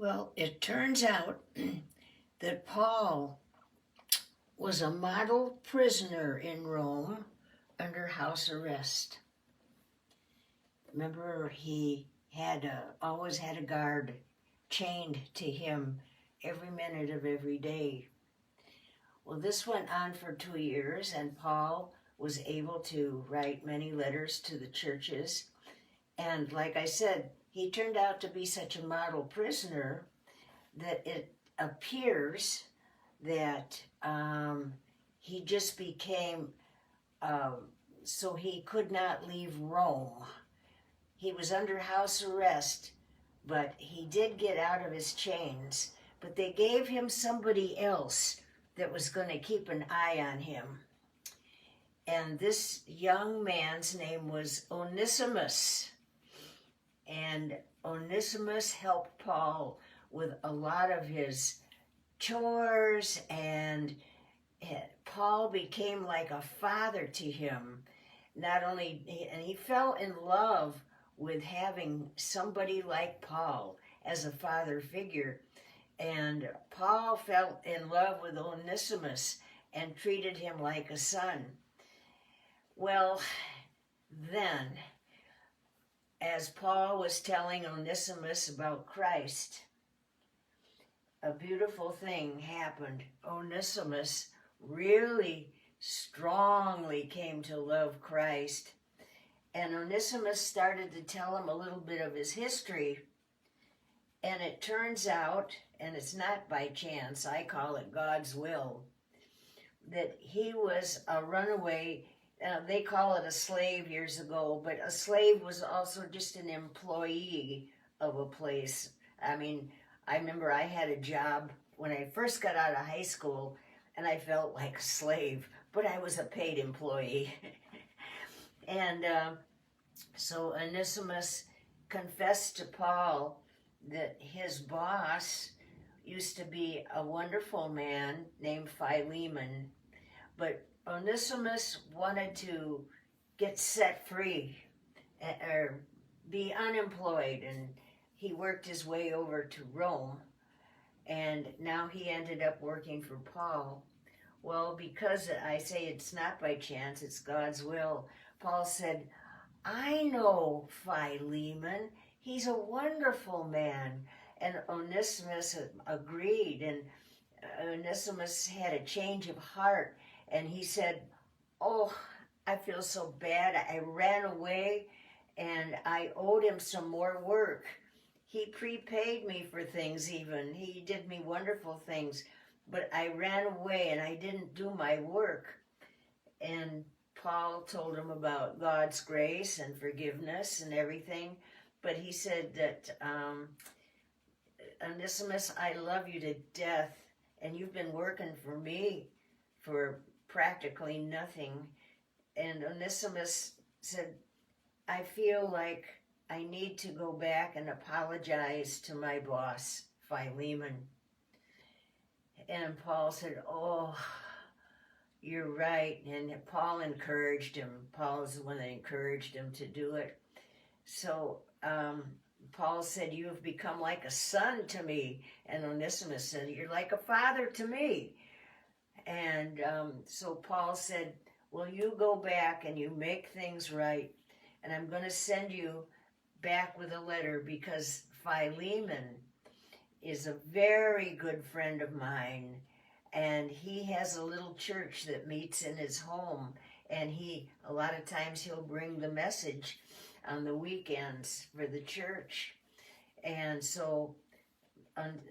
Well, it turns out that Paul was a model prisoner in Rome under house arrest. Remember, he always had a guard chained to him every minute of every day. Well, this went on for 2 years, and Paul was able to write many letters to the churches. And like I said, he turned out to be such a model prisoner that it appears that he just became, so he could not leave Rome. He was under house arrest, but he did get out of his chains. But they gave him somebody else that was going to keep an eye on him. And this young man's name was Onisamus. And Onisamus helped Paul with a lot of his chores, and Paul became like a father to him. Not only, and he fell in love with having somebody like Paul as a father figure. And Paul fell in love with Onisamus and treated him like a son. Well, then, as Paul was telling Onisamus about Christ, a beautiful thing happened. Onisamus really strongly came to love Christ. And Onisamus started to tell him a little bit of his history. And it turns out, and it's not by chance, I call it God's will, that he was a runaway. They call it a slave years ago, but a slave was also just an employee of a place. I mean, I remember I had a job when I first got out of high school, and I felt like a slave, but I was a paid employee. And so Onisamus confessed to Paul that his boss used to be a wonderful man named Philemon, but Onisamus wanted to get set free or be unemployed, and he worked his way over to Rome, and now he ended up working for Paul. Well, because I say it's not by chance, it's God's will, Paul said, I know Philemon. He's a wonderful man. And Onisamus agreed, and Onisamus had a change of heart, and he said, oh, I feel so bad. I ran away, and I owed him some more work. He prepaid me for things even. He did me wonderful things, but I ran away, and I didn't do my work. And Paul told him about God's grace and forgiveness and everything, but he said that, Onisamus, I love you to death, and you've been working for me for practically nothing. And Onisamus said, I feel like I need to go back and apologize to my boss, Philemon. And Paul said, oh, you're right. And Paul encouraged him. Paul is the one that encouraged him to do it. So Paul said, you have become like a son to me. And Onisamus said, you're like a father to me. And so Paul said, well, you go back and you make things right. And I'm going to send you back with a letter because Philemon is a very good friend of mine. And he has a little church that meets in his home. And a lot of times he'll bring the message on the weekends for the church. And so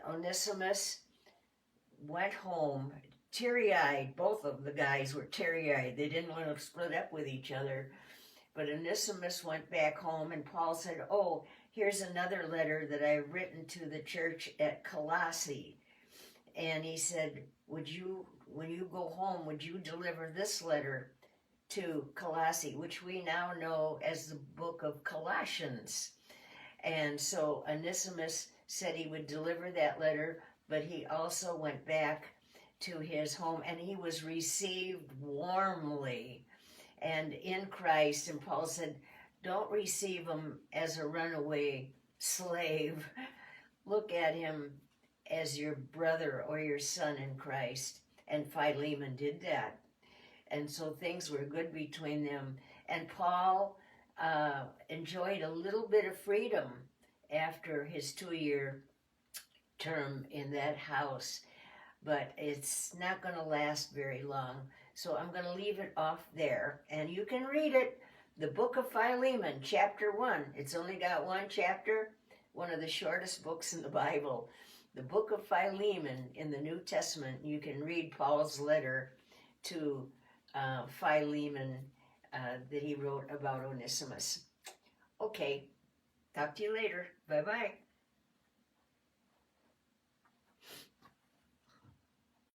Onisamus went home teary-eyed. Both of the guys were teary-eyed. They didn't want to split up with each other. But Onisamus went back home, and Paul said, oh, here's another letter that I've written to the church at Colossae. And he said, when you go home, would you deliver this letter to Colossae, which we now know as the book of Colossians. And so Onisamus said he would deliver that letter, but he also went back to his home, and he was received warmly and in Christ. And Paul said, don't receive him as a runaway slave. look at him as your brother or your son in Christ. And Philemon did that. And so things were good between them. And Paul enjoyed a little bit of freedom after his 2-year term in that house, but it's not going to last very long. So I'm going to leave it off there, and you can read it. The book of Philemon, chapter 1. It's only got one chapter, one of the shortest books in the Bible. The book of Philemon in the New Testament. You can read Paul's letter to Philemon that he wrote about Onisamus. Okay, talk to you later. Bye-bye.